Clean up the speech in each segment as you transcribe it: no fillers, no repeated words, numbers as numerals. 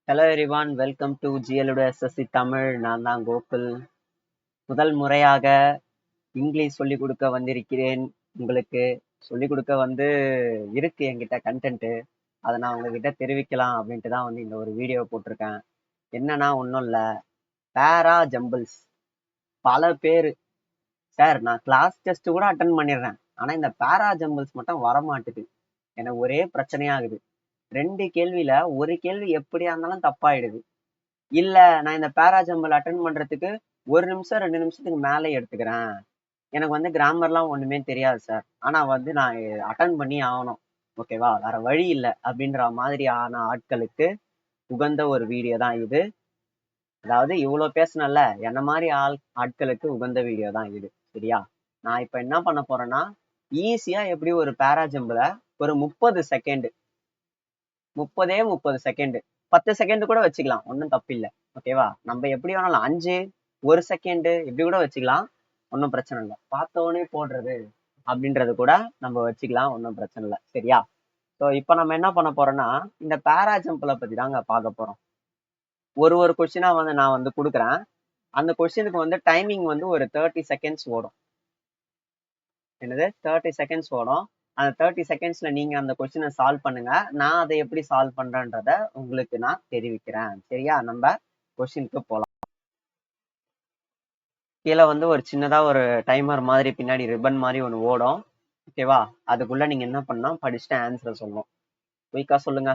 Hello everyone, welcome to ஜிஎலோட SSC Tamil. நான் தான் கோகுல். முதல் முறையாக இங்கிலீஷ் சொல்லிக் கொடுக்க வந்திருக்கிறேன். உங்களுக்கு சொல்லிக் கொடுக்க இருக்கு என்கிட்ட கண்டென்ட்டு. அதை நான் உங்ககிட்ட தெரிவிக்கலாம் அப்படின்ட்டு தான் இந்த ஒரு வீடியோ போட்டிருக்கேன். என்னன்னா ஒன்றும் இல்லை, பேரா ஜம்பிள்ஸ். பல பேர் சார் நான் கிளாஸ் டெஸ்ட் கூட அட்டன் பண்ணிடுறேன், ஆனால் இந்த பேரா ஜம்பிள்ஸ் மட்டும் வரமாட்டுது. எனக்கு ஒரே பிரச்சனையாகுது. 2 கேள்வியில ஒரு கேள்வி எப்படியா இருந்தாலும் தப்பாயிடுது. இல்ல நான் இந்த பேராஜம்பிள் அட்டன் பண்றதுக்கு 1 நிமிஷம் 2 நிமிஷத்துக்கு மேலே எடுத்துக்கிறேன். எனக்கு கிராமர்லாம் ஒண்ணுமே தெரியாது சார், ஆனா நான் அட்டன் பண்ணி ஆகணும், ஓகேவா, வேற வழி இல்லை அப்படின்ற மாதிரியான ஆட்களுக்கு உகந்த ஒரு வீடியோ தான் இது. அதாவது இவ்வளவு பேசணும்ல, என்ன மாதிரி ஆட்களுக்கு உகந்த வீடியோ தான் இது. சரியா? நான் இப்ப என்ன பண்ண போறேன்னா, ஈஸியா எப்படி ஒரு பேராஜம்பிள ஒரு 30 செகண்ட், 30 செகண்ட், 10 செகண்ட் கூட வச்சுக்கலாம், ஒன்றும் தப்பு இல்லை. ஓகேவா? நம்ம எப்படி வேணாலும் 5, 1 செகண்ட் இப்படி கூட வச்சுக்கலாம், ஒன்றும் பிரச்சனை இல்லை. பார்த்தவொடனே போடுறது அப்படின்றது கூட நம்ம வச்சுக்கலாம், ஒன்றும் பிரச்சனை இல்லை. சரியா? ஸோ இப்போ நம்ம என்ன பண்ண போறோம்னா, இந்த பேரா ஜம்பிளை பத்தி தாங்க பார்க்க போறோம். ஒரு கொஸ்டினா நான் கொடுக்குறேன். அந்த கொஸ்டினுக்கு டைமிங் ஒரு 30 செகண்ட்ஸ் ஓடும். என்னது 30 செகண்ட்ஸ் ஓடும். அந்த 30 செகண்ட்ஸ்ல நீங்க அந்த கொஸ்டினை சால்வ் பண்ணுங்க. நான் அதை எப்படி சால்வ் பண்றேன்றத உங்களுக்கு நான் தெரிவிக்கிறேன். சரியா? நம்ம கொஸ்டினுக்கு போலாம். கீழே ஒரு சின்னதா ஒரு டைமர் மாதிரி பின்னாடி ரிப்பன் மாதிரி ஒன்று ஓடும். ஓகேவா? அதுக்குள்ள நீங்க என்ன பண்ணா படிச்சுட்டு ஆன்சரை சொல்லணும். குயிக்கா சொல்லுங்க.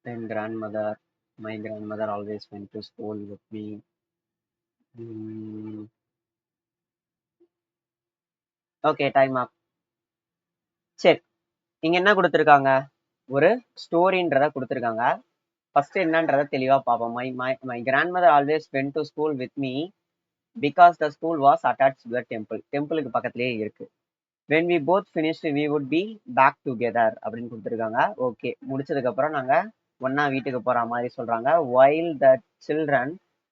Then grandmother, my grandmother always went to school with me. Okay, time அப். சரி, இங்க என்ன கொடுத்துருக்காங்க? ஒரு ஸ்டோரின்றத கொடுத்துருக்காங்க. ஃபர்ஸ்ட் என்னன்றத தெளிவா பார்ப்போம். My grandmother always went to school with me because the school was attach to the temple. டெம்பிளுக்கு பக்கத்துலேயே இருக்கு. when we both finished we would be back together அப்படின்னு கொடுத்துருக்காங்க. ஓகே, முடிச்சதுக்கு அப்புறம் நாங்க ஒன்னா வீட்டுக்கு போற மாதிரி சொல்றாங்க. while the children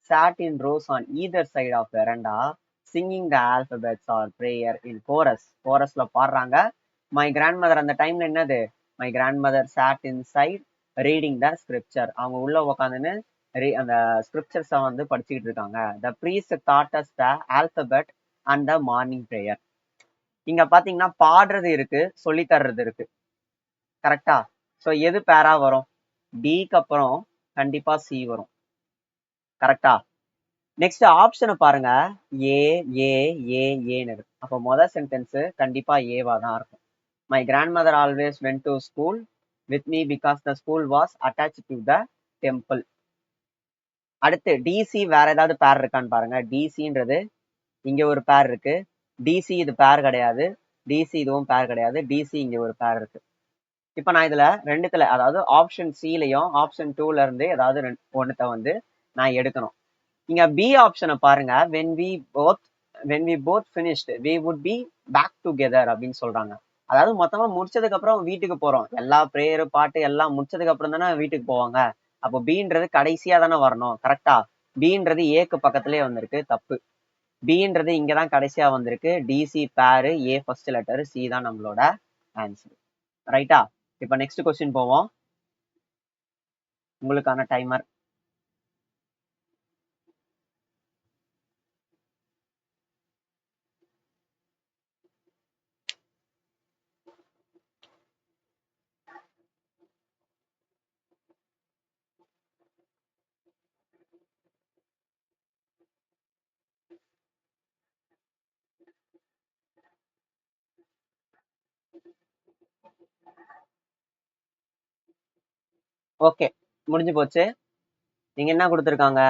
sat in rows on either side of veranda singing the alphabets or prayer in chorus. chorusல பாடுறாங்க. my grandmother அந்த டைம்ல என்னது, my grandmother sat inside reading the scripture. அவங்க உள்ள உக்காந்துன்னு அந்த ஸ்கிரிப்சர்ஸை படிச்சுக்கிட்டு இருக்காங்க. the priest taught us the alphabet and the morning prayer. இங்க பாத்தீங்கன்னா பாடுறது இருக்கு, சொல்லி தர்றது இருக்கு. கரெக்டா? சோ எது பேரா வரும்? டிக்கு அப்புறம் கண்டிப்பா சி வரும். கரெக்டா? நெக்ஸ்ட் ஆப்ஷனை பாருங்க. ஏ ஏ ஏ ஏன்னு இருக்கு. அப்போ முதல் சென்டென்ஸ் கண்டிப்பா ஏவா தான் இருக்கும். My grandmother always went to school with me because the school was attach to the temple. அடுத்து டிசி வேற ஏதாவது பேர் இருக்கான்னு பாருங்க. டிசின்றது இங்க ஒரு பேர் இருக்கு. டிசி இது பேர் கிடையாது. டிசி இதுவும் பேர் கிடையாது. டிசி இங்க ஒரு பேர் இருக்கு. இப்ப நான் இதுல ரெண்டுத்துல, அதாவது ஆப்ஷன் சிலையும் ஆப்ஷன் 2ல இருந்து ஏதாவது ஒண்ணுத்த நான் எடுக்கணும். இங்க பி ஆப்ஷனை பாருங்க. when we both finished we would be back together அப்படின்னு சொல்றாங்க. அதாவது மொத்தமா முடிச்சதுக்கு அப்புறம் வீட்டுக்கு போறோம். எல்லா பிரேயர் பாட்டு எல்லாம் முடிச்சதுக்கு அப்புறம் தானே வீட்டுக்கு போவாங்க. அப்போ பீன்றது கடைசியா தானே வரணும். கரெக்டா? பீன்றது ஏக்கு பக்கத்திலே வந்திருக்கு, தப்பு. பீன்றது இங்கதான் கடைசியா வந்திருக்கு. டிசி பேரு, ஏ ஃபர்ஸ்ட் லெட்டர், சி தான் நம்மளோட ஆன்சர். ரைட்டா? இப்ப நெக்ஸ்ட் கொஸ்டின் போவோம். உங்களுக்கான டைமர். ஓகே, முடிஞ்சு போச்சு. நீங்க என்ன கொடுத்துருக்காங்க?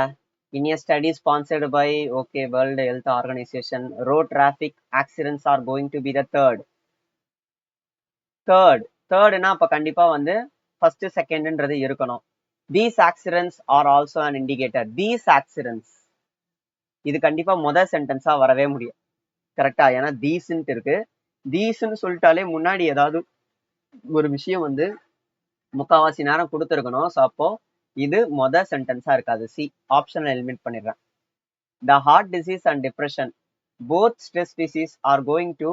In a study sponsored by World Health Organization, road traffic accidents are going to be the thirdனா அப்ப கண்டிப்பா first secondன்றது இருக்கணும். These accidents are also an indicator. These accidents இது கண்டிப்பா முதல் சென்டென்ஸா வரவே முடியும். கரெக்டா? ஏன்னா தீஸ்ன்ட்டு இருக்கு. தீஸ்ன்னு சொல்லிட்டாலே முன்னாடி ஏதாவது ஒரு விஷயம் முக்காவாசி நேரம் கொடுத்துருக்கணும். ஸோ அப்போ இது சென்டென்ஸா இருக்காது. சி ஆப்ஷன் எலிமினேட் பண்ணிடுறேன். The heart disease and depression both stress disease are going to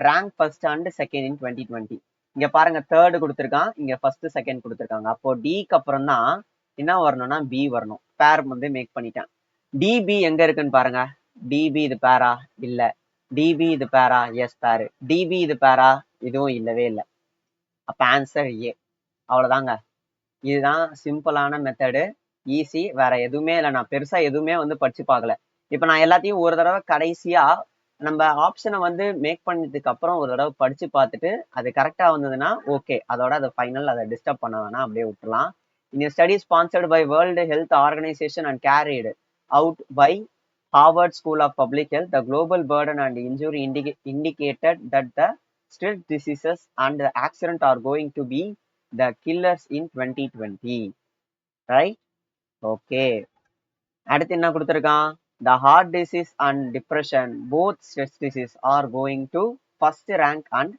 rank first and second in 2020. இங்க பாருங்க தேர்டு கொடுத்துருக்கான், இங்க ஃபர்ஸ்ட் செகண்ட் கொடுத்துருக்காங்க. அப்போ டிக்கு அப்புறம் தான் என்ன வரணும்னா பி வரணும். பேர் வந்து மேக் பண்ணிட்டேன். டிபி எங்க இருக்குன்னு பாருங்க. டிபி இது பேரா இல்ல, டிபி இது பேரா எஸ் பேரு, டிபி இது பேரா இதுவும் இல்லவே இல்லை. அப்ப ஆன்சர் ஏ. அவ்வளவுதாங்க. இதுதான் சிம்பிளான மெத்தடு, ஈஸி. வேற எதுவுமே இல்லை, நான் பெருசா எதுவுமே வந்து படிச்சு பார்க்கல. இப்ப நான் எல்லாத்தையும் ஒரு தடவை கடைசியா நம்ம ஆப்ஷனை வந்து மேக் பண்ணதுக்கு அப்புறம் ஒரு தடவை படிச்சு பார்த்துட்டு அது கரெக்டா வந்ததுன்னா ஓகே, அதோட அதை ஃபைனல் அதை டிஸ்டர்ப் பண்ண வேணா, அப்படியே விட்டுலாம். இந்த study sponsored by World Health Organization and carried out by Harvard School of Public Health, the global burden and injury indicated that the stress diseases and the accident are going to be the killers in 2020. Right? Okay. அடுத்து என்ன கொடுத்துருக்கான்? The heart disease and depression, both stress disease, are going to first rank and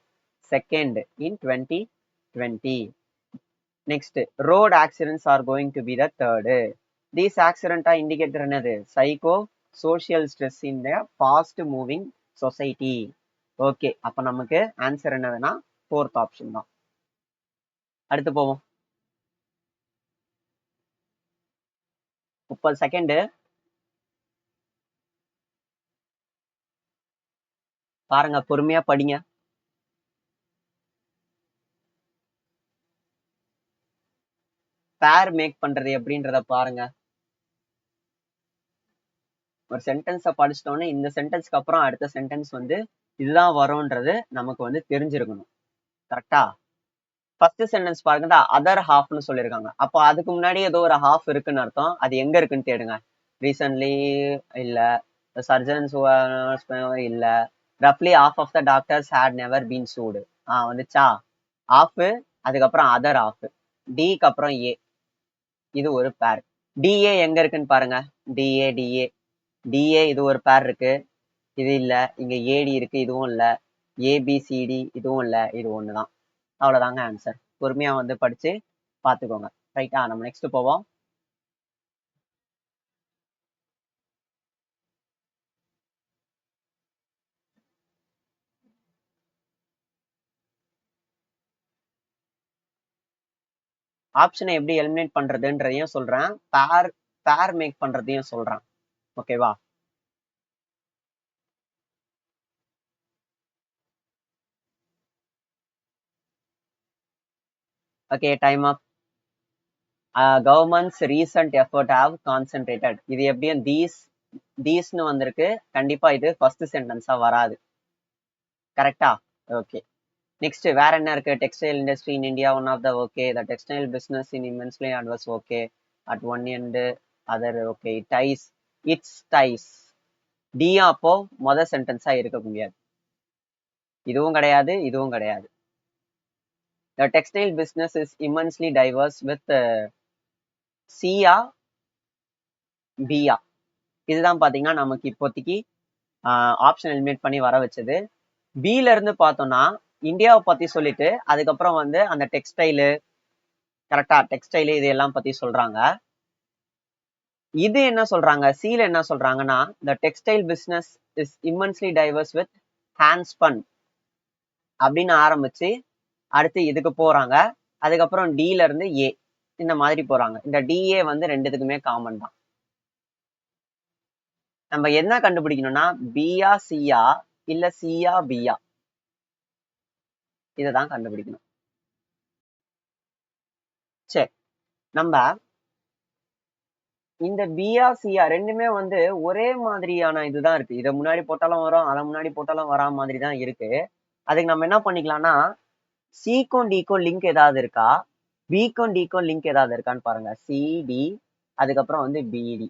second in 2020. Next, road accidents are going to be the third. These accidents are indicated என்னது? Psycho-social stress in the fast moving society. Okay, அப்ப நமக்கு answer என்னதுன்னா fourth option தான். அடுத்து போவோம். 30 second பாருங்க, பொறுமையா படிங்க. பேர் மேக் பண்றது எப்படின்றத பாருங்க. ஒரு சென்டென்ஸை படிச்சிட்டோன்னே இந்த சென்டென்ஸ்க்கு அப்புறம் அடுத்த சென்டென்ஸ் வந்து இதுதான் வரும்ன்றது நமக்கு வந்து தெரிஞ்சிருக்கணும். கரெக்டா? ஃபர்ஸ்ட் சென்டென்ஸ் பாருங்க, அதர் ஹாஃப்னு சொல்லியிருக்காங்க. அப்போ அதுக்கு முன்னாடி ஏதோ ஒரு ஹாஃப் இருக்குன்னு அர்த்தம். அது எங்க இருக்குன்னு தேடுங்க. ரீசன்ட்லி இல்ல, சர்ஜன்ஸ் இல்ல, ரஃப்லி half of the doctors had never been sued. வந்துச்சா? ஆஃப், அதுக்கப்புறம் அதர் ஆஃப், டிக்கு அப்புறம் ஏ, இது ஒரு பேர். டிஏ எங்க இருக்குன்னு பாருங்க. டிஏ டிஏ டிஏ இது ஒரு பேர் இருக்கு, இது இல்ல. இங்க ஏடி இருக்கு, இதுவும் இல்ல. ஏபிசிடி இதுவும் இல்ல, இது ஒண்ணுதான். அவ்வளவுதாங்க ஆன்சர். பொறுமையா வந்து படிச்சு பாத்துக்கோங்க. ரைட்டா? நம்ம நெக்ஸ்ட் போவோம். ஆப்ஷனை எப்படி எலிமினேட் பண்றதுன்றதையும் சொல்றேன், பேர் மேக் பண்றதையும் சொல்றேன். ஓகேவா? Okay, time off. Governments recent effort have concentrated. இது எப்படியும் தீஸ்னு வந்திருக்கு, கண்டிப்பா இது ஃபர்ஸ்ட் சென்டென்ஸா வராது. கரெக்டா? ஓகே. நெக்ஸ்ட் வேற என்ன இருக்கு? Textile industry in India one of the okay, the textile business in immensely adverse okay, at one end other okay, dies, it's dies. டியா அப்போ மொதல் சென்டென்ஸா இருக்க முடியாது. இதுவும் கிடையாது, இதுவும் கிடையாது. The textile business is immensely diverse with சியா பியா. இதுதான் பாத்தீங்கன்னா நமக்கு இப்போதைக்கு ஆப்ஷன் எலிமினேட் பண்ணி வர வச்சது. பில இருந்து பார்த்தோம்னா இந்தியாவை பத்தி சொல்லிட்டு அதுக்கப்புறம் வந்து அந்த டெக்ஸ்டைலு, கரெக்டா, டெக்ஸ்டைலு இது எல்லாம் பத்தி சொல்றாங்க. இது என்ன சொல்றாங்க? சில என்ன சொல்றாங்கன்னா, the textile business is immensely diverse with handspun அப்படின்னு ஆரம்பிச்சு அடுத்து இதுக்கு போறாங்க. அதுக்கப்புறம் டில இருந்து ஏ, இந்த மாதிரி போறாங்க. இந்த டிஏ வந்து ரெண்டுத்துக்குமே காமன் தான். நம்ம என்ன கண்டுபிடிக்கணும்னா பியா சியா இல்ல சியா பியா, இததான் கண்டுபிடிக்கணும். சரி, நம்ம இந்த பியா சியா ரெண்டுமே வந்து ஒரே மாதிரியான இதுதான் இருக்கு. இதை முன்னாடி போட்டாலும் வரும், அதை முன்னாடி போட்டாலும் வரா மாதிரி தான் இருக்கு. அதுக்கு நம்ம என்ன பண்ணிக்கலாம்னா சிக்கும் டிக்கும் லிங்க் ஏதாவது இருக்கா, பிக்கும் டிக்கும் லிங்க் ஏதாவது இருக்கான்னு பாருங்க. சிடி அதுக்கப்புறம் வந்து பிடி,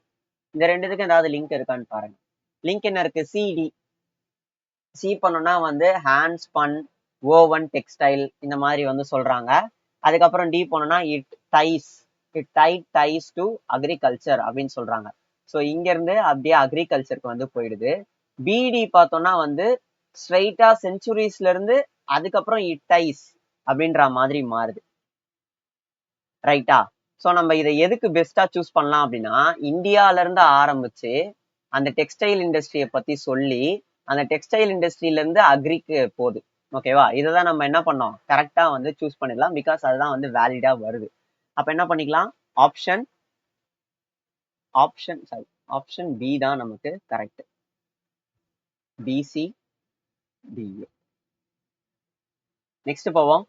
இந்த ரெண்டுத்துக்கும் ஏதாவது லிங்க் இருக்கான்னு பாருங்க. லிங்க் என்ன இருக்கு? சிடி சி பண்ணோம்னா வந்து ஹேண்ட் ஸ்பன் ஓவன் டெக்ஸ்டைல் இந்த மாதிரி வந்து சொல்றாங்க. அதுக்கப்புறம் டி போனோம்னா டைஸ் டு அக்ரிகல்ச்சர் அப்படின்னு சொல்றாங்க. ஸோ இங்க இருந்து அப்படியே அக்ரிகல்ச்சருக்கு வந்து போயிடுது. பிடி பார்த்தோம்னா வந்து ஸ்ட்ரைட்டா செஞ்சுரிஸ்ல இருந்து அதுக்கப்புறம் டைஸ் அப்படின்ற மாதிரி மாறுது. ரைட்டா? ஸோ நம்ம இதை எதுக்கு பெஸ்டா சூஸ் பண்ணலாம் அப்படின்னா, இந்தியால இருந்து ஆரம்பிச்சு அந்த டெக்ஸ்டைல் இண்டஸ்ட்ரியை பத்தி சொல்லி அந்த டெக்ஸ்டைல் இண்டஸ்ட்ரியில இருந்து அக்ரிக்கு போகுது. ஓகேவா, இதை தான் நம்ம என்ன பண்ணோம், கரெக்டா வந்து சூஸ் பண்ணிடலாம். பிகாஸ் அதுதான் வந்து வேலிடா வருது. அப்ப என்ன பண்ணிக்கலாம், option option sorry option B தான் நமக்கு கரெக்ட். PC DA. நெக்ஸ்ட் போவோம்,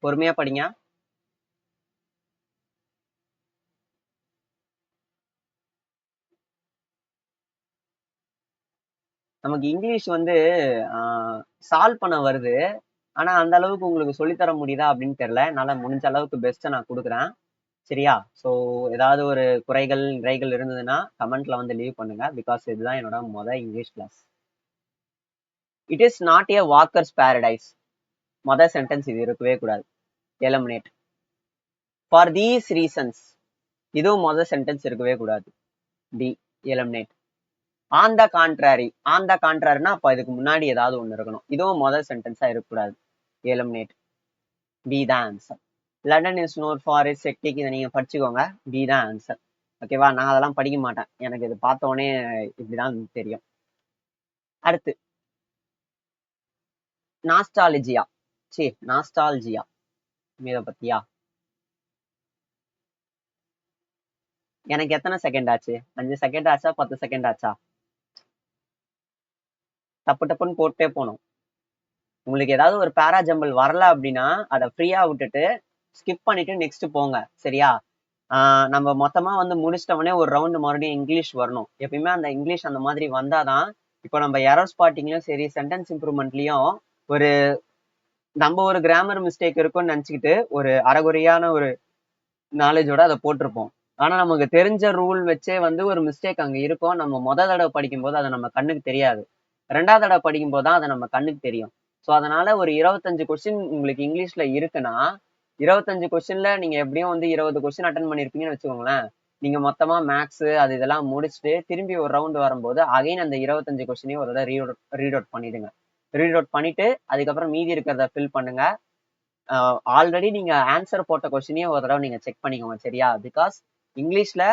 பொறுமையா படிங்க. நமக்கு இங்கிலீஷ் வந்து சால்வ் பண்ண வருது, ஆனா அந்த அளவுக்கு உங்களுக்கு சொல்லித்தர முடியுதா அப்படின்னு தெரியல. என்னால முடிஞ்ச அளவுக்கு பெஸ்ட்டை நான் கொடுக்குறேன். சரியா? ஸோ ஏதாவது ஒரு குறைகள் நிறைகள் இருந்ததுன்னா கமெண்ட்ல வந்து லீவ் பண்ணுங்க. பிகாஸ் இதுதான் என்னோட English class. It is not a walker's paradise. Sentence இது இருக்கவே கூடாது. எலிமினேட். For these reasons. இதுவும் சென்டென்ஸ் இருக்கவே கூடாது. D, eliminate. On the contrary. On the கான்ட்ராரினா அப்ப இதுக்கு முன்னாடி ஏதாவது ஒண்ணு இருக்கணும். இதுவும் சென்டென்ஸா இருக்கக்கூடாது. எலிமினேட். பி தான் answer. London is nor for its hectic. இதை நீங்க படிச்சுக்கோங்க. பி தான் ஆன்சர். ஓகேவா, நான் அதெல்லாம் படிக்க மாட்டேன். எனக்கு இது பார்த்த உடனே இப்படிதான் தெரியும். அடுத்து நாஸ்டாலஜியா. சரி, நாஸ்டாலஜியா இத பத்தியா? எனக்கு எத்தனை செகண்ட் ஆச்சு? 5 செகண்ட் ஆச்சா 10 செகண்ட் ஆச்சா? டப்பு டப்புன்னு போட்டே போகணும். உங்களுக்கு ஏதாவது ஒரு பேராஜம்பிள் வரல அப்படின்னா அதை ஃப்ரீயா விட்டுட்டு ஸ்கிப் பண்ணிட்டு நெக்ஸ்ட் போங்க. சரியா? நம்ம மொத்தமா வந்து முடிச்சிட்டவொடனே ஒரு ரவுண்டு மறுபடியும் இங்கிலீஷ் வரணும். எப்பயுமே அந்த இங்கிலீஷ் அந்த மாதிரி வந்தாதான் இப்போ நம்ம எரர் ஸ்பாட்டிங்லயும் சரி, சென்டென்ஸ் இம்ப்ரூவ்மெண்ட்லயும் ஒரு நம்ம ஒரு கிராமர் மிஸ்டேக் இருக்கும்னு நினைச்சுக்கிட்டு ஒரு அரைகுறையான ஒரு நாலேஜோட அதை போட்டிருப்போம். ஆனா நமக்கு தெரிஞ்ச ரூல் வச்சே வந்து ஒரு மிஸ்டேக் அங்க இருக்கும். நம்ம தடவை படிக்கும் போது அதை நம்ம கண்ணுக்கு தெரியாது. 2வது தடவை படிக்கும் போது தான் அதை நம்ம கண்ணுக்கு தெரியும். ஸோ அதனால ஒரு 25 கொஸ்டின் உங்களுக்கு இங்கிலீஷ்ல இருக்குன்னா 25 கொஸ்டின்ல நீங்க எப்படியும் வந்து 20 கொஸ்டின் அட்டன் பண்ணிருப்பீங்கன்னு வச்சுக்கோங்களேன். நீங்க மொத்தமா மேக்ஸ் அது இதெல்லாம் முடிச்சுட்டு திரும்பி ஒரு ரவுண்ட் வரும்போது அகைன் அந்த 25 கொஸ்டினையும் ஒரு தடவை ரீட் அவுட் பண்ணிடுங்க. ரீட் அவுட் பண்ணிட்டு அதுக்கப்புறம் மீதி இருக்கிறத ஃபில் பண்ணுங்க. ஆல்ரெடி நீங்க ஆன்சர் போட்ட கொஸ்டினையும் ஒரு தடவை நீங்க செக் பண்ணிக்கோங்க. சரியா? பிகாஸ் இங்கிலீஷ்ல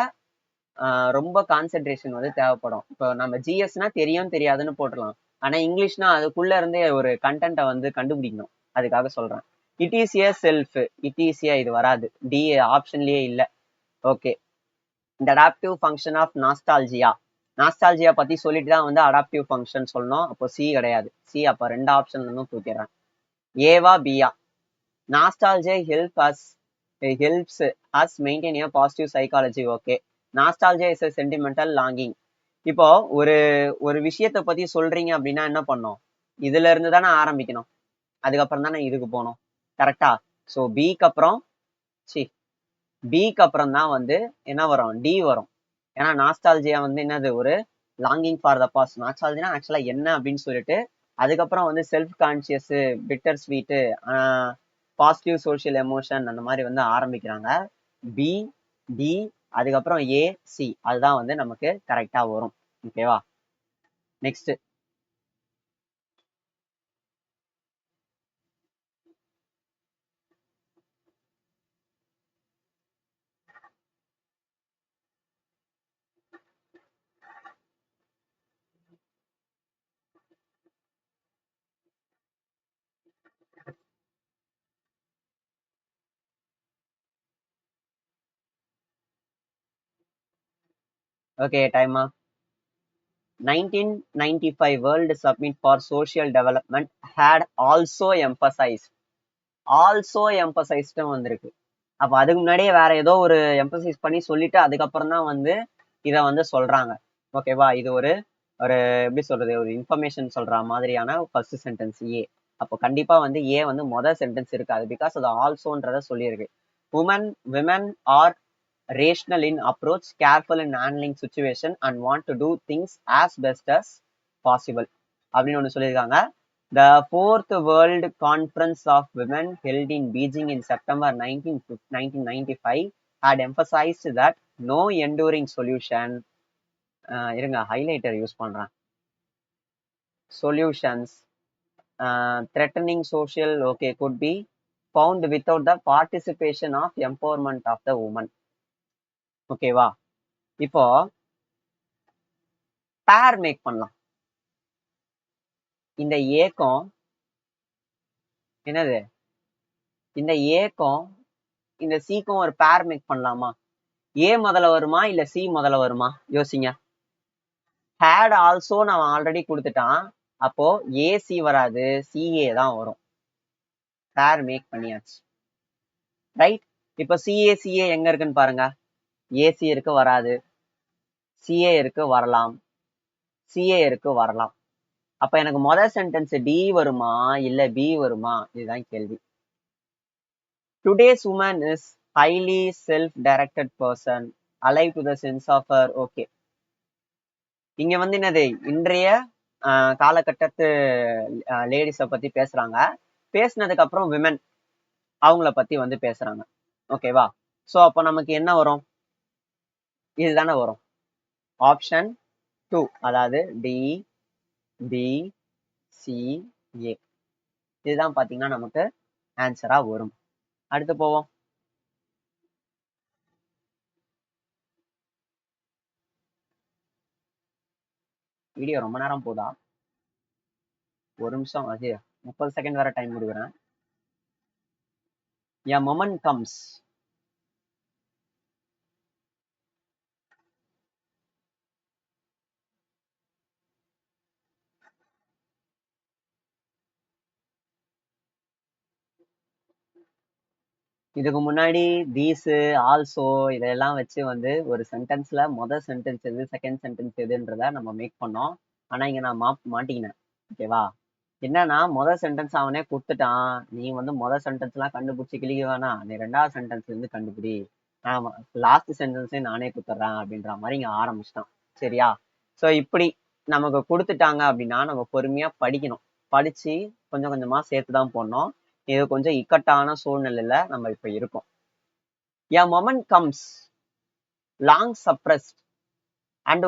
ரொம்ப கான்சென்ட்ரேஷன் வந்து தேவைப்படும். இப்போ நம்ம ஜிஎஸ்னா தெரியும் தெரியாதுன்னு போட்டுடலாம். ஆனா இங்கிலீஷ்னா அதுக்குள்ள இருந்தே ஒரு கண்டென்ட்டை வந்து கண்டுபிடிக்கணும். அதுக்காக சொல்றேன். It is a self. It is a இது வராது. டி ஆப்ஷன்லயே இல்லை. ஓகே. இந்த adaptive function of nostalgia. Nostalgia பத்தி சொல்லிட்டு தான் வந்து அடாப்டிவ் ஃபங்க்ஷன் சொல்லணும். அப்போ சி கிடையாது. சி அப்போ 2 ஆப்ஷன்ல இருந்தும் தூக்கிடுறேன். ஏவா பியா? Nostalgia helps us maintain a positive psychology. Okay. Nostalgia is a sentimental longing. இப்போ ஒரு ஒரு விஷயத்தை பத்தி சொல்றீங்க அப்படின்னா என்ன பண்ணோம், இதுல இருந்து தானே ஆரம்பிக்கணும், அதுக்கப்புறம் தானே இதுக்கு போகணும். கரெக்டா? ஸோ பிக்கு அப்புறம் தான் வந்து என்ன வரும், டி வரும். ஏன்னா நாஸ்டால்ஜியா வந்து என்னது, ஒரு லாங்கிங் ஃபார் த பாஸ்ட். நாஸ்டால்ஜினா ஆக்சுவலா என்ன அப்படின்னு சொல்லிட்டு அதுக்கப்புறம் வந்து self conscious, bitter sweet, positive social emotion அந்த மாதிரி வந்து ஆரம்பிக்கிறாங்க. பி, டி, அதுக்கப்புறம் ஏ, சி, அதுதான் வந்து நமக்கு கரெக்டா வரும். ஓகேவா? நெக்ஸ்ட் ஓகே, டைமா. 1995 World Summit for Social Development had also emphasized. வந்திருக்கு. அப்ப அதுக்கு முன்னாடியே வேற ஏதோ ஒரு எம்பசைஸ் பண்ணி சொல்லிட்டு அதுக்கப்புறம் தான் வந்து இத வந்து சொல்றாங்க. ஓகேவா? இது ஒரு ஒரு எப்படி சொல்றது, ஒரு இன்ஃபர்மேஷன் சொல்ற மாதிரியான ஃபர்ஸ்ட் சென்டென்ஸ் ஏ. அப்போ கண்டிப்பா வந்து ஏ வந்து சென்டென்ஸ் இருக்காது. பிகாஸ் அது ஆல்சோன்றத சொல்லியிருக்கு. Women R rational in approach, careful in handling situation and want to do things as best as possible அப்படின்னு ஒன்று சொல்லியிருக்காங்க. The 4th World Conference of Women held in Beijing in September 1995 had emphasized that no enduring solution, இருங்க highlighter use பண்றேன், solutions threatening social okay could be found without the participation of empowerment of the woman. ஓகேவா? இப்போ பேர் make பண்ணலாம். இந்த ஏக்கும் என்னது, இந்த ஏக்கும் இந்த சிக்கும் ஒரு பேர் மேக் பண்ணலாமா? ஏ முதல்ல வருமா இல்ல சி முதல்ல வருமா? யோசிங்க. had ஆல்சோ நான் ஆல்ரெடி கொடுத்துட்டான். அப்போ ஏசி வராது, சிஏ தான் வரும். பேர் மேக் பண்ணியாச்சு. ரைட். இப்ப சிஏ எங்க இருக்குன்னு பாருங்க. ஏசி இருக்கு வராது, சிஏ இருக்கு வரலாம், சிஏ இருக்கு வரலாம். அப்ப எனக்கு முதல் சென்டென்ஸ் டி வருமா இல்ல பி வருமா? இதுதான் கேள்வி. Today's woman is highly self directed person alive to the sense of her. Okay, இங்க வந்து என்னது, இன்றைய காலகட்டத்து லேடிஸ பத்தி பேசுறாங்க. பேசினதுக்கு அப்புறம் விமன் அவங்கள பத்தி வந்து பேசுறாங்க. ஓகேவா? சோ அப்ப நமக்கு என்ன வரும்? இதுதானே வரும். ஆப்ஷன் 2, அதாவது டி பி சி ஏ. இதுதான் பாத்தீங்கன்னா நமக்கு ஆன்சரா வரும். அடுத்து போவோம். வீடியோ ரொம்ப நேரம் போதா? ஒரு நிமிஷம், அது 30 செகண்ட் வர டைம் கொடுக்குறேன். A moment comes. இதுக்கு முன்னாடி தீஸ் ஆல்சோ இதெல்லாம் வச்சு வந்து ஒரு சென்டென்ஸ்ல முதல் சென்டென்ஸ் எது செகண்ட் சென்டென்ஸ் எதுன்றத நம்ம மேக் பண்ணோம். ஆனா இங்க நான் மாட்டிக்கினேன். ஓகேவா? என்னன்னா முதல் சென்டென்ஸ் அவனே கொடுத்துட்டான், நீ வந்து முதல் சென்டென்ஸ் எல்லாம் கண்டுபிடிச்சு கிளிக்க வேணாம், நீ ரெண்டாவது சென்டென்ஸ்ல இருந்து கண்டுபிடி, நான் லாஸ்ட் சென்டென்ஸே நானே கொடுத்துட்றேன் அப்படின்ற மாதிரி இங்க ஆரம்பிச்சிட்டான். சரியா? சோ இப்படி நமக்கு கொடுத்துட்டாங்க அப்படின்னா நம்ம பொறுமையா படிக்கணும். படிச்சு கொஞ்சம் கொஞ்சமா சேர்த்துதான் போடணும். இது கொஞ்சம் இக்கட்டான சூழ்நிலையில நம்ம இப்ப இருக்கோம். A moment comes long suppressed and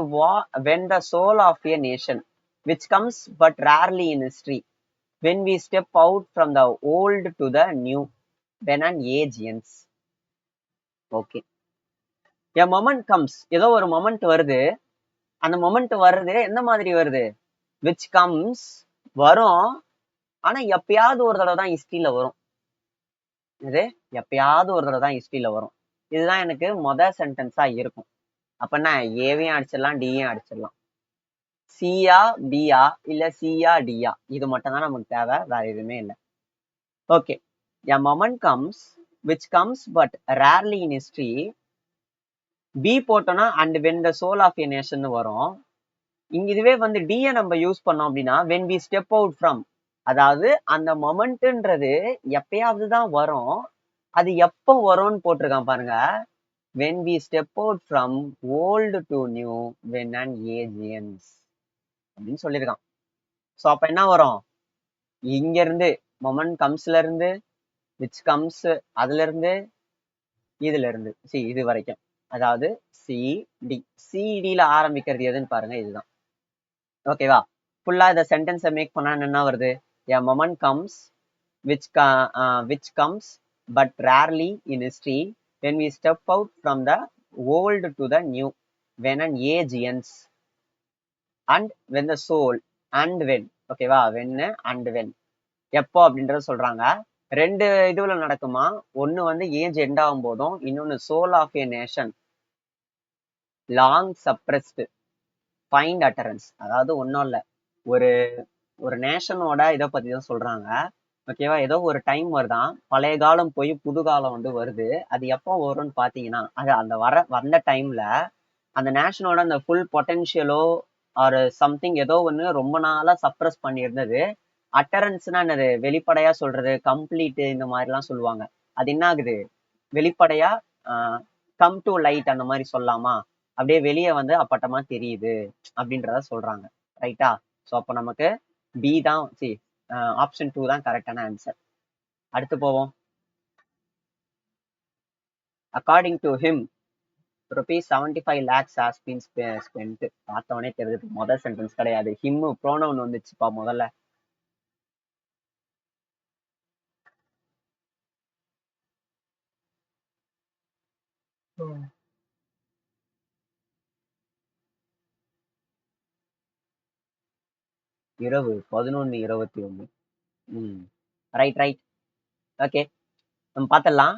when the soul of a nation which comes but rarely in history when we step out from the old to the new when an age ends. Okay, a moment comes, ஏதோ ஒரு moment வருது. அந்த moment வருது, எந்த மாதிரி வருது? which comes, வரும், ஆனா எப்பயாவது ஒரு தடவை தான் ஹிஸ்டரியில வரும். இது எப்பயாவது ஒரு தடவை தான் ஹிஸ்டரியில வரும். இதுதான் எனக்கு முதல் சென்டென்ஸா இருக்கும். அப்பன்னா ஏவையும் அடிச்சிடலாம், டியும் அடிச்சிடலாம். சியா பியா இல்ல சியா டியா, இது மட்டும் தான் நமக்கு தேவை, வேற எதுவுமே இல்லை. Okay, a moment comes which comes but rarely in history. B போட்டோம்னா and when the soul of a nation வரும். இங்க இதுவே வந்து டியை நம்ம யூஸ் பண்ணோம் அப்படின்னா when we step out from, அதாவது அந்த மொமெண்ட்ன்றது எப்பயாவது தான் வரும். அது எப்போ வரும்னு போட்டிருக்கான் பாருங்க. when we step out from old to new when an age ends அப்படின்னு சொல்லியிருக்கான். சோ அப்ப என்ன வரும்? இங்க இருந்து மொமெண்ட் கம்ஸ்ல இருந்து which comes அதுல இருந்து இதுல இருந்து சி இது வரைக்கும், அதாவது சி டி. சிடில ஆரம்பிக்கிறது எதுன்னு பாருங்க, இதுதான். ஓகேவா? ஃபுல்லா இந்த சென்டென்ஸை மேக் பண்ணா என்ன வருது? a moment comes which comes but rarely in history when we step out from the old to the new when an age ends and when the soul and when. ஓகேவா? when and when எப்போ அப்படின்றத சொல்றாங்க. ரெண்டு இதுல நடக்குமா? ஒண்ணு வந்து age end ஆகும் போதும், இன்னொன்னு soul of a nation long suppressed find utterance. அதாவது ஒன்றும் இல்லை, ஒரு ஒரு நேஷனோட இதை பத்தி தான் சொல்றாங்க. ஓகேவா? ஏதோ ஒரு டைம் வருதான், பழைய காலம் போய் புது காலம் வந்து வருது. அது எப்போ வரும்னு பாத்தீங்கன்னா, அது அந்த வந்த டைம்ல அந்த நேஷனோட அந்த ஃபுல் பொட்டென்ஷியலோ ஆர் சம்திங் ஏதோ ஒண்ணு ரொம்ப நாளா சப்ரஸ் பண்ணி இருந்தது. அட்டரன்ஸ்னா என்னது? வெளிப்படையா சொல்றது, கம்ப்ளீட் இந்த மாதிரி எல்லாம் சொல்லுவாங்க. அது என்ன ஆகுது? வெளிப்படையா கம் டு லைட் அந்த மாதிரி சொல்லலாமா? அப்படியே வெளியே வந்து அப்பட்டமா தெரியுது அப்படின்றத சொல்றாங்க. ரைட்டா? சோ அப்ப நமக்கு பி தான், ஆப்ஷன் 2 தான் கரெக்டான ஆன்சர். அடுத்து போவோம். According to him ₹75 lakhs has been spent. பார்த்தவனே தெரியுது முதல் சென்டென்ஸ் கிடையாது, ஹிம் ப்ரோனவுன் வந்துச்சுப்பா முதல்ல. இரவு 11:21. ரைட். ஓகே, நம்ம பார்த்துடலாம்.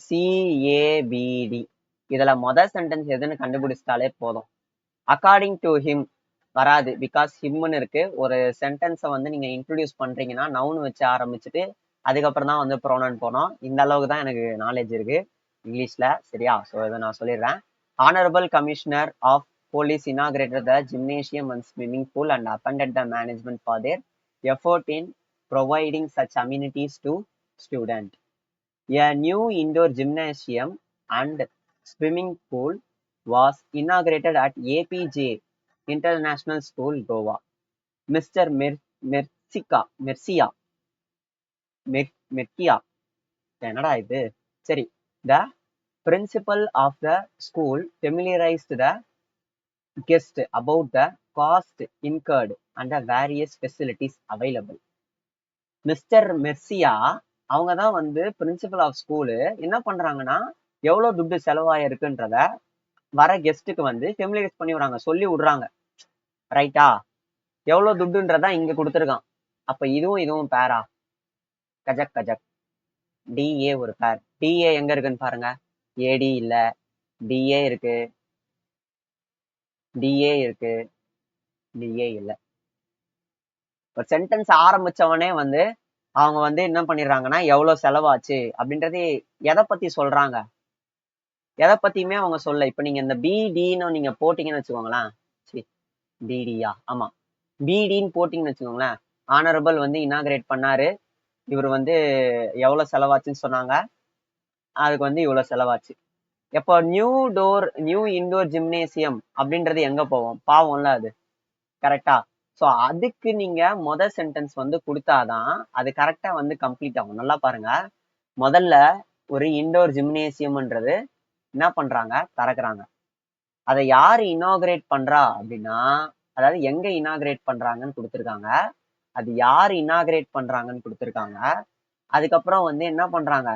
CABD இதுல மொதல் சென்டென்ஸ் எதுன்னு கண்டுபிடிச்சிட்டாலே போதும். அக்கார்டிங் டு ஹிம் வராது, பிகாஸ் ஹிம்னு இருக்கு. ஒரு சென்டென்ஸை வந்து நீங்க இன்ட்ரடியூஸ் பண்றீங்கன்னா நவுன் வச்சு ஆரம்பிச்சுட்டு அதுக்கப்புறம் தான் வந்து ப்ரோனவுன் போனோம். இந்த அளவுக்கு தான் எனக்கு நாலேஜ் இருக்கு இங்கிலீஷ்ல. சரியா? ஸோ இதை நான் சொல்லிடுறேன். Honorable Commissioner of Police inaugurated the gymnasium and swimming pool and appended the management for their effort in providing such amenities to students. A new indoor gymnasium and swimming pool was inaugurated at APJ International School, Goa. Mr. Mercia, என்னடா இது? சரி, the principal of the school familiarized the guest about the cost incurred and the various facilities available. Mister மெர்சியா அவங்க தான் வந்து principal of school என்ன பண்றாங்கன்னா எவ்வளவு துட்டு செலவாயிருக்குன்றத வர கெஸ்ட்டுக்கு வந்து ஃபெமிலியரைஸ் பண்ணி விடுறாங்க, சொல்லி விடுறாங்க. ரைட்டா? எவ்வளவு துட்டுன்றதா இங்க கொடுத்துருக்கான். அப்ப இதுவும் பேரா? கஜக். டிஏ ஒரு பேர். டிஏ எங்க இருக்குன்னு பாருங்க. ஏடி இல்ல, டிஏ இருக்கு, டிஏ இல்ல. ஒரு சென்டென்ஸ் ஆரம்பிச்சவனே வந்து அவங்க வந்து என்ன பண்ணிடுறாங்கன்னா எவ்வளவு செலவாச்சு அப்படின்றது எதை பத்தி சொல்றாங்க, எதை பத்தியுமே அவங்க சொல்ல. இப்ப நீங்க இந்த பிடின்னு நீங்க போட்டீங்கன்னு வச்சுக்கோங்களேன். டிடியா? ஆமா, பிடின்னு போட்டீங்கன்னு வச்சுக்கோங்களேன். ஆனரபிள் வந்து இனாகிரேட் பண்ணாரு, இவர் வந்து எவ்வளவு செலவாச்சுன்னு சொன்னாங்க, அதுக்கு வந்து இவ்வளவு செலவாச்சு. எப்போ நியூ இன்டோர் ஜிம்னேசியம் அப்படின்றது எங்க போவோம்? பாவம்ல அது. கரெக்டா? ஸோ அதுக்கு நீங்க முதல் சென்டென்ஸ் வந்து கொடுத்தாதான் அது கரெக்டா வந்து கம்ப்ளீட் ஆகும். நல்லா பாருங்க. முதல்ல ஒரு இன்டோர் ஜிம்னேசியம்ன்றது என்ன பண்றாங்க? திறக்கிறாங்க. அதை யாரு இனாகிரேட் பண்றா அப்படின்னா, அதாவது எங்க இனாகிரேட் பண்றாங்கன்னு கொடுத்துருக்காங்க, அது யாரு இனாகிரேட் பண்றாங்கன்னு கொடுத்துருக்காங்க. அதுக்கப்புறம் வந்து என்ன பண்றாங்க,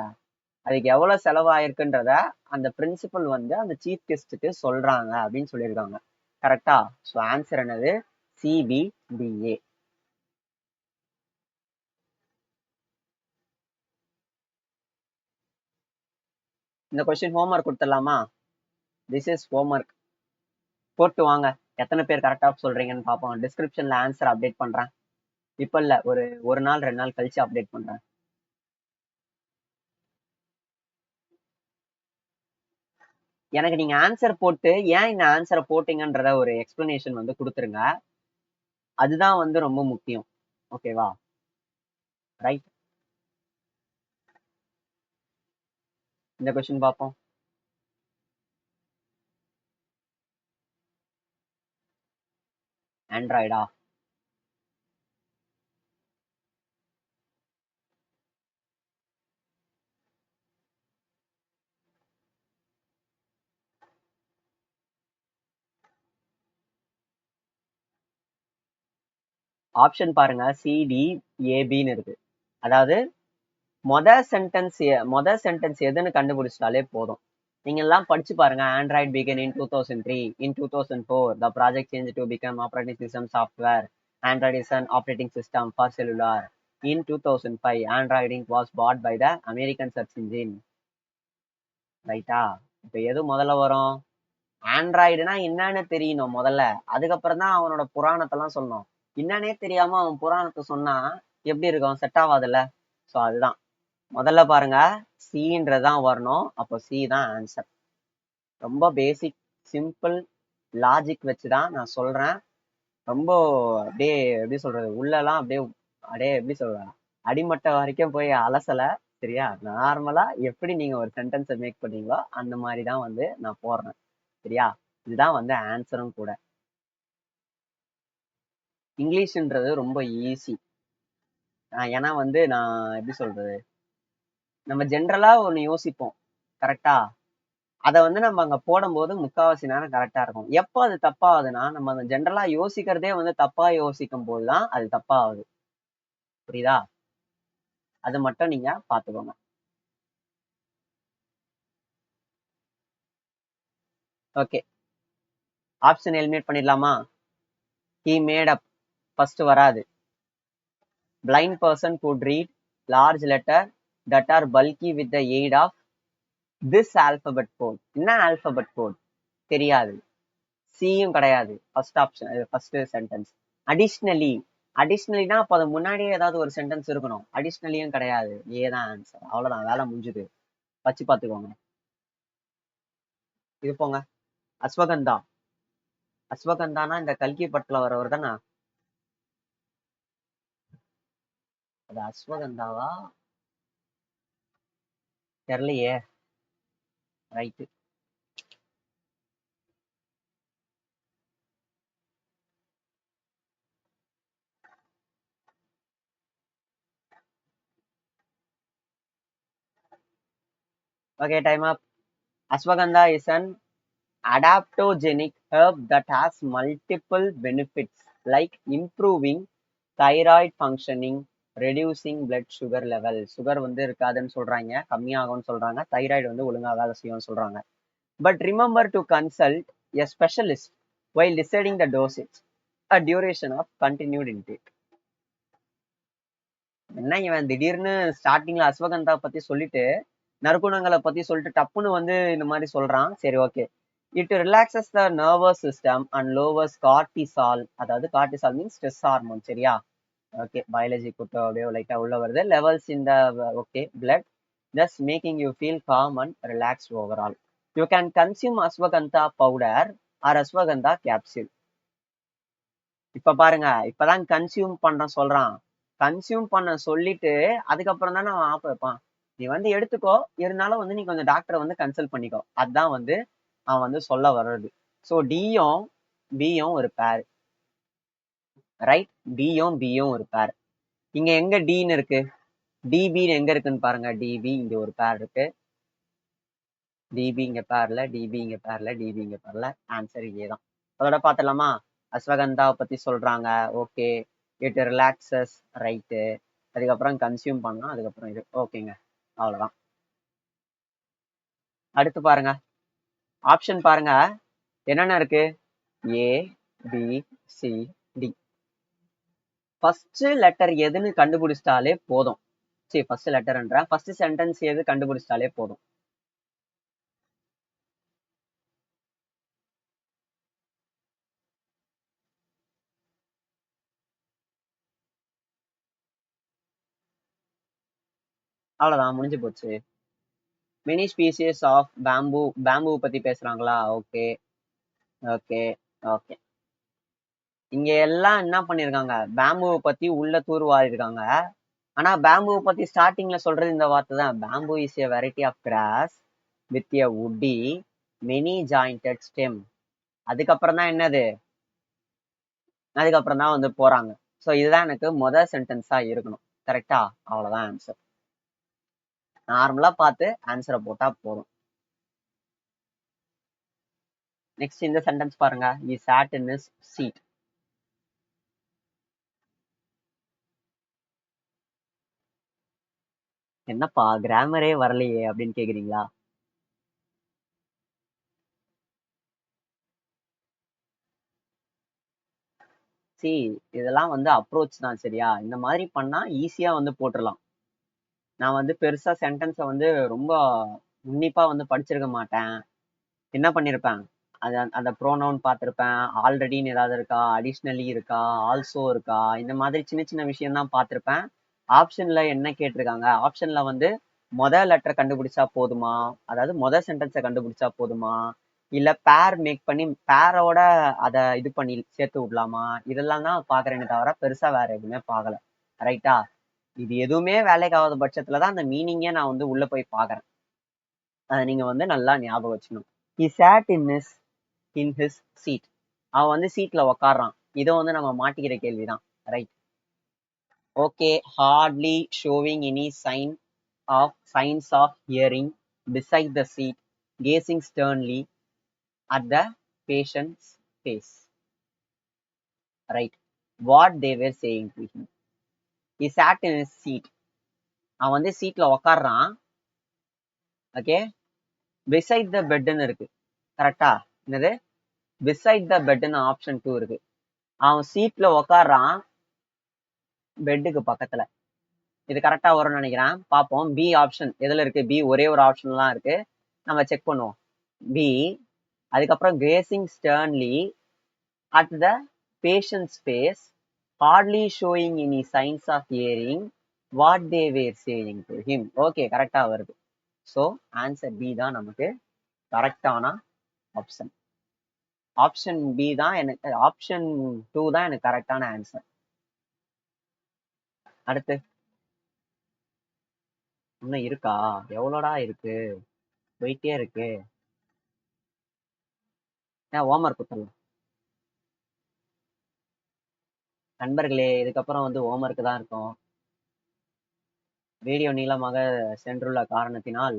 அதுக்கு எவ்வளவு செலவாயிருக்குன்றத அந்த பிரின்சிபல் வந்து அந்த சீஃப் கெஸ்ட்டுக்கு சொல்றாங்க அப்படின்னு சொல்லியிருக்காங்க. கரெக்டா? ஸோ ஆன்சர் என்னது? CBDA. இந்த கொஸ்டின் ஹோம்ஒர்க் கொடுத்துடலாமா? This is homework. போட்டு வாங்க. எத்தனை பேர் கரெக்டா சொல்றீங்கன்னு பார்ப்போம். டிஸ்கிரிப்ஷன்ல ஆன்சர் அப்டேட் பண்றேன். இப்ப இல்ல, ஒரு நாள் 2 நாள் கழிச்சு அப்டேட் பண்றேன். எனக்கு நீங்க ஆன்சர் போட்டு ஏன் இந்த ஆன்சரை போட்டீங்கன்றத ஒரு எக்ஸ்பிளனேஷன் வந்து கொடுத்துருங்க. அதுதான் வந்து ரொம்ப முக்கியம். ஓகேவா? ரைட். இந்த கொஸ்டின் பார்ப்போம். ஆண்ட்ராய்டா? ஆப்ஷன் பாருங்க, CDABன்னு இருக்கு. அதாவது மொதல் சென்டென்ஸ் எதுன்னு கண்டுபிடிச்சிட்டாலே போதும். நீங்க எல்லாம் படிச்சு பாருங்க. Android began in 2003. In 2004 the project changed to become operating system software. Android is an operating system for cellular. In 2005 Android Inc. was bought by the American search engine. ரைட்டா? இப்ப எது முதல்ல வரும்? ஆண்ட்ராய்டுனா என்னன்னு தெரியணும் முதல்ல, அதுக்கப்புறம் தான் அவனோட புராணத்தெல்லாம் சொல்லணும். என்னன்னே தெரியாம அவன் புராணத்தை சொன்னா எப்படி இருக்கும்? செட் ஆகாதுல்ல. ஸோ அதுதான் முதல்ல பாருங்க, சின்றதான் வரணும். அப்போ சி தான் ஆன்சர். ரொம்ப பேசிக் சிம்பிள் லாஜிக் வச்சுதான் நான் சொல்றேன். ரொம்ப அப்படியே எப்படி சொல்றது, உள்ளெல்லாம் அப்படியே அப்படியே எப்படி சொல்றேன், அடிமட்ட வரைக்கும் போய் அலசல. சரியா? நார்மலா எப்படி நீங்க ஒரு சென்டென்ஸை மேக் பண்ணீங்களோ அந்த மாதிரி தான் வந்து நான் போடுறேன். சரியா? இதுதான் வந்து ஆன்சரும் கூட. இங்கிலீஷ்ன்றது ரொம்ப ஈஸி. ஏன்னா வந்து நான் எப்படி சொல்றது, நம்ம ஜென்ரலா ஒண்ணு யோசிப்போம். கரெக்டா? அதை வந்து நம்ம அங்க போடும்போது முக்காவாசி நேரம் கரெக்டா இருக்கும். எப்போ அது தப்பாகுதுன்னா, நம்ம அந்த ஜென்ரலா யோசிக்கிறதே வந்து தப்பா யோசிக்கும் போதுதான் அது தப்பா ஆகுது. புரியுதா? அது மட்டும் நீங்க பாத்துக்கோங்க. ஓகே, ஆப்ஷன் எலிமினேட் பண்ணிடலாமா? He made up ஃபர்ஸ்ட் வராது. blind person could read large letter that are bulky with the aid of this alphabet code. என்ன alphabet code தெரியாது. சியும் கிடையாது. First option, first sentence. அடிஷ்னலினா அப்ப அது முன்னாடியே ஏதாவது ஒரு சென்டென்ஸ் இருக்கணும். அடிஷ்னலியும் கிடையாது. ஏதான் ஆன்சர். அவ்வளவுதான், வேலை முடிஞ்சுது. வச்சு பார்த்துக்கோங்க. இது போங்க. அஸ்வகந்தா. அஸ்வகந்தானா இந்த கல்கி படத்துல வரவர் தானே? அது அஸ்வகந்தாவா தெரியலையே. Right. Okay, time up. Ashwagandha is an adaptogenic herb that has multiple benefits like improving thyroid functioning, reducing blood sugar level. Sugar வந்து இருக்காதுன்னு சொல்றாங்க, கம்மியாகும்னு சொல்றாங்க. தைராய்டு வந்து ஒழுங்கா வேலை செய்யும்னு சொல்றாங்க. But remember to consult a specialist while deciding the dosage, a duration of continued intake. என்ன இவன் திடீர்னு ஸ்டார்டிங்ல அஸ்வகந்தா பத்தி சொல்லிட்டு நற்குணங்களை பத்தி சொல்லிட்டு டப்புன்னு வந்து இந்த மாதிரி சொல்றான். சரி, okay. It relaxes the nervous system and lovers cortisol. அதாவது கார்டிசால் மீன்ஸ் ஸ்ட்ரெஸ் ஹார்மோன். சரியா? ஓகே, பயாலஜி கூட்டம் அப்படியே லைட்டா உள்ள வருது. Levels in the okay blood, thus making you feel com and relaxed overall. You can consume ashwagandha powder R ashwagandha capsule. இப்ப பாருங்க, இப்பதான் கன்சியூம் பண்ண சொல்றான். கன்சியூம் பண்ண சொல்லிட்டு அதுக்கப்புறம் தானே அவன் ஆப் வைப்பான். நீ வந்து எடுத்துக்கோ, இருந்தாலும் வந்து நீ கொஞ்சம் டாக்டரை வந்து கன்சல்ட் பண்ணிக்கோ. அதுதான் வந்து அவன் வந்து சொல்ல வர்றது. ஸோ டியும் பியும் ஒரு பேர். ரைட்? டியும் பியும் ஒரு பேர். இங்க எங்க டின்னு இருக்கு? டிபி எங்க இருக்குன்னு பாருங்க. டிபி இங்க ஒரு பேர் இருக்கு. டிபி இங்க பேர்ல, டிபி இங்க பேர்ல, டிபி இங்க பேர்ல. ஆன்சர் இதேதான். அதோட பாத்துடலாமா? அஸ்வகந்தா பத்தி சொல்றாங்க. Okay, it relaxes. ரைட்டு. அதுக்கப்புறம் கன்சியூம் பண்ணா, அதுக்கப்புறம் இது. ஓகேங்க, அவ்வளவுதான். அடுத்து பாருங்க, ஆப்ஷன் பாருங்க என்னென்ன இருக்கு. A, B, C, D. First letter எதுன்னு கண்டுபிடிச்சிட்டாலே போதும். சரி, ஃபர்ஸ்ட் லெட்டர்ன்ற ஃபர்ஸ்ட் சென்டென்ஸ் எது கண்டுபிடிச்சிட்டாலே போதும். அவ்வளவுதான், முடிஞ்சு போச்சு. Many species of bamboo. Bamboo பத்தி பேசுறாங்களா? Okay okay okay. இங்க எல்லாம் என்ன பண்ணிருக்காங்க, பேம்பூவை பத்தி உள்ள தூர்வாரி இருக்காங்க. ஆனா பேம்பூவை பத்தி ஸ்டார்டிங்ல சொல்றது இந்த வார்த்தை தான். Bamboo is a variety of grass with a woody many jointed stem. அதுக்கப்புறம் தான் என்னது, அதுக்கப்புறம் தான் வந்து போறாங்க. ஸோ இதுதான் எனக்கு முதல் சென்டென்ஸா இருக்கணும். கரெக்டா? அவ்வளவுதான் ஆன்சர். நார்மலா பார்த்து ஆன்சரை போட்டா போதும். நெக்ஸ்ட் இந்த சென்டென்ஸ் பாருங்க. he sat in his seat. என்னப்பா கிராமரே வரலையே அப்படின்னு கேக்குறீங்களா? சி, இதெல்லாம் வந்து அப்ரோச் தான். சரியா? இந்த மாதிரி பண்ணா ஈஸியா வந்து போட்டுடலாம். நான் வந்து பெருசா சென்டென்ஸை வந்து ரொம்ப உன்னிப்பா வந்து படிச்சிருக்க மாட்டேன். என்ன பண்ணிருப்பேன், அந்த ப்ரோனவுன் பார்த்திருப்பேன், ஆல்ரெடின்னு ஏதாவது இருக்கா, அடிஷ்னலி இருக்கா, ஆல்சோ இருக்கா, இந்த மாதிரி சின்ன சின்ன விஷயம் தான் பார்த்திருப்பேன். ஆப்ஷன்ல என்ன கேட்டிருக்காங்க, ஆப்ஷன்ல வந்து முதல் லெட்டர் கண்டுபிடிச்சா போதுமா, அதாவது முதல் சென்டென்ஸை கண்டுபிடிச்சா போதுமா, இல்ல பேர் மேக் பண்ணி பேரோட அதை இது பண்ணி சேர்த்து விடலாமா, இதெல்லாம் தான் பாக்குறேனே தவிர பெருசா வேற எதுவுமே பார்க்கல. ரைட்டா? இது எதுவுமே வேலைக்கு ஆகாத பட்சத்துலதான் அந்த மீனிங்கே நான் வந்து உள்ள போய் பாக்குறேன். அதை நீங்க வந்து நல்லா ஞாபகம் வச்சுக்கணும். he sat in his seat. அவன் வந்து சீட்ல உக்காடுறான். இதை வந்து நம்ம மாட்டிக்கிற கேள்விதான். Right? Okay. hardly showing any signs of hearing, beside the seat, gazing sternly at the patient's face. Right? What they were saying to him. he sat in his seat. அவன் வந்து சீட்ல உக்காடுறான். ஓகே, beside the bedன்னு இருக்கு. கரெக்டா? என்னது? beside the bedன்னு option 2 இருக்கு. அவன் சீட்ல உக்காடுறான். பெட்டுக்கு பக்கத்துல. இது கரெக்டா வரும்னு நினைக்கிறேன். பார்ப்போம். பி ஆப்ஷன் எதுல இருக்கு? பி ஒரே ஒரு ஆப்ஷன் தான் இருக்கு. நம்ம செக் பண்ணுவோம். பி. அதுக்கப்புறம் gazing sternly at the patient's face, hardly showing any signs of hearing what they were saying to him. Okay, கரெக்டா வருது. ஸோ ஆன்சர் பி தான் நமக்கு கரெக்டான ஆப்ஷன். ஆப்ஷன் பி தான் எனக்கு, ஆப்ஷன் 2 தான் எனக்கு கரெக்டான ஆன்சர். அடுத்து இன்னும் இருக்கா? எவ்வளோடா இருக்கு? போயிட்டே இருக்கு. ஹோம்ஒர்க் கொடுத்துடலாம் நண்பர்களே. இதுக்கப்புறம் வந்து ஹோம்ஒர்க் தான் இருக்கும். வீடியோ நீளமாக சென்றுள்ள காரணத்தினால்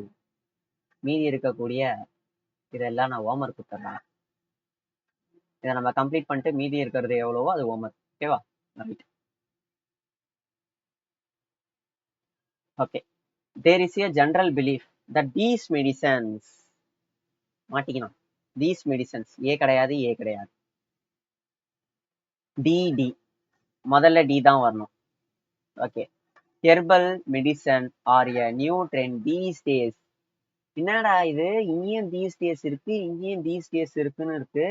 மீதி இருக்கக்கூடிய இதெல்லாம் நான் ஹோம்ஒர்க் கொடுத்துட்றேன். இதை நம்ம கம்ப்ளீட் பண்ணிட்டு மீதி இருக்கிறது எவ்வளவோ அது ஹோம்ஒர்க். ஓகேவா? Right. Okay. There is a general belief that these medicines மாட்டிக்கணும். these medicines ஏ கிடையாது, ஏ கிடையாது. டி முதல்ல டி தான் வரணும். Okay. Herbal medicine are a new trend these days. என்னடா இது, இங்கேயும் these days இருக்கு, இங்கேயும் these days இருக்குன்னு இருக்கு.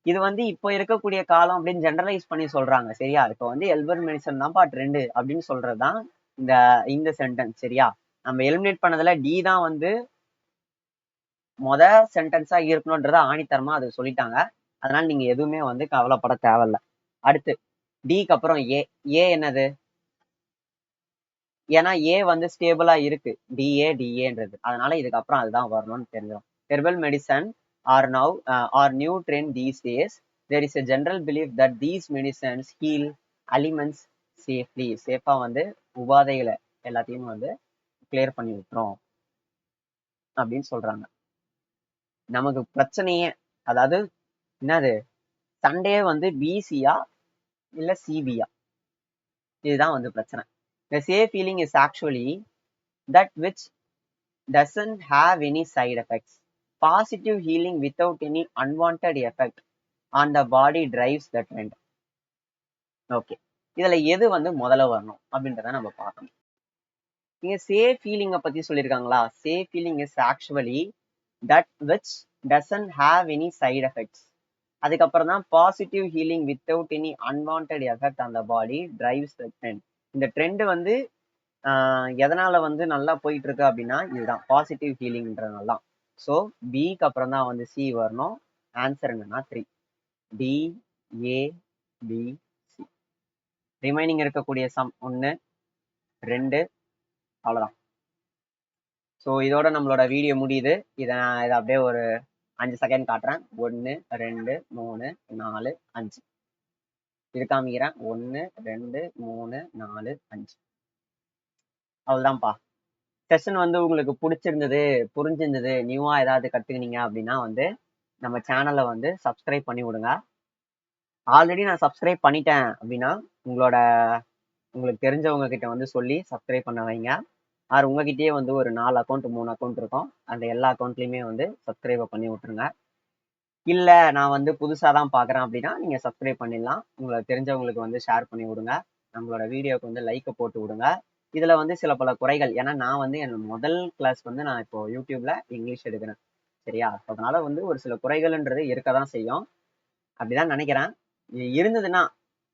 இது வந்து இப்போ இருக்கக்கூடிய காலம் அப்படின்னு ஜெனரலைஸ் பண்ணி சொல்றாங்க. சரியா? இப்போ வந்து ஹெர்பல் மெடிசன் தான்ப்பா ட்ரெண்டு அப்படின்னு சொல்றதுதான் இந்த சென்டென்ஸ். சரியா? நம்ம எலிமினேட் பண்ணதுல டி தான் வந்து சென்டென்ஸா இருக்கணும்ன்றத ஆணித்தரமா அது சொல்லிட்டாங்க. அதனால நீங்க எதுவுமே வந்து கவலைப்பட தேவையில்ல. அடுத்து டிக்கு அப்புறம் ஏ என்னது? ஏன்னா ஏ வந்து ஸ்டேபிளா இருக்கு, டிஏன்றது. அதனால இதுக்கப்புறம் அதுதான் வரணும்னு தெரிஞ்சிடும். Herbal medicine are new trend these days. There is a general belief that these medicines heal ailments safely. சேஃபா வந்து உபாதைகளை எல்லாத்தையும் வந்து கிளியர் பண்ணி விட்டுரும் அப்படின்னு சொல்றாங்க. நமக்கு பிரச்சனையே, அதாவது என்னது, சண்டே வந்து பிசியா இல்ல சிபியா, இதுதான் வந்து பிரச்சனை. The safe feeling is actually that which doesn't have any side effects. Positive healing without any unwanted effect on the body drives the trend. Okay. இதுல எது வந்து முதல்ல வரணும் அப்படின்றத நம்ம பார்க்கணும். இங்க சேஃப் ஃபீலிங்கை பத்தி சொல்லியிருக்காங்களா? Safe feeling is actually that which doesn't have any side effects. அதுக்கப்புறம் தான் positive healing without any unwanted effect on the body drives the trend. இந்த ட்ரெண்ட் வந்து எதனால வந்து நல்லா போயிட்டு இருக்கு அப்படின்னா இதுதான் பாசிட்டிவ் ஹீலிங்ன்றதுனால தான். ஸோ பிக்கு அப்புறம் தான் வந்து சி வரணும். ஆன்சர் என்னன்னா 3. டி, ஏ, பி, சி. ரிமைனிங் இருக்கக்கூடிய சம் 1, 2, அவ்வளோதான். ஸோ இதோட நம்மளோட வீடியோ முடியுது. இதை அப்படியே ஒரு 5 செகண்ட் காட்டுறேன். 1, 2, 3, 4, 5. இது காமிக்கிறேன். 1, 2, 3, 4, 5. அவ்வளோதான்ப்பா. செஷன் வந்து உங்களுக்கு பிடிச்சிருந்தது, புரிஞ்சிருந்தது, நியூவா ஏதாவது கத்துக்கினீங்க அப்படின்னா வந்து நம்ம சேனலை வந்து சப்ஸ்கிரைப் பண்ணி விடுங்க. ஆல்ரெடி நான் சப்ஸ்கிரைப் பண்ணிட்டேன் அப்படின்னா உங்களுக்கு தெரிஞ்சவங்க கிட்ட வந்து சொல்லி சப்ஸ்கிரைப் பண்ண வைங்க. உங்ககிட்டயே வந்து ஒரு 4 அக்கௌண்ட் 3 அக்கௌண்ட் இருக்கும். அந்த எல்லா அக்கௌண்ட்லயுமே வந்து சப்ஸ்கிரைப் பண்ணி விட்டுருங்க. இல்ல நான் வந்து புதுசா தான் பாக்குறேன் அப்படின்னா நீங்க சப்ஸ்கிரைப் பண்ணிடலாம். உங்களுக்கு தெரிஞ்சவங்களுக்கு வந்து ஷேர் பண்ணி விடுங்க. நம்மளோட வீடியோக்கு வந்து லைக்கை போட்டு விடுங்க. இதுல வந்து சில பல குறைகள், ஏன்னா நான் வந்து என் முதல் கிளாஸ் வந்து நான் இப்போ யூடியூப்ல இங்கிலீஷ் எடுக்கிறேன். சரியா? அதனால வந்து ஒரு சில குறைகள்ன்றது இருக்கதான் செய்யும். அப்படிதான் நினைக்கிறேன். இருந்ததுன்னா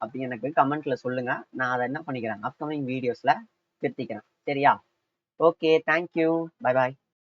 அப்படி எனக்கு கமெண்ட்ல சொல்லுங்க. நான் அதை என்ன பண்ணிக்கிறேன், அப்கமிங் வீடியோஸ்ல திருத்திக்கிறேன். சரியா? Okay, thank you, bye bye.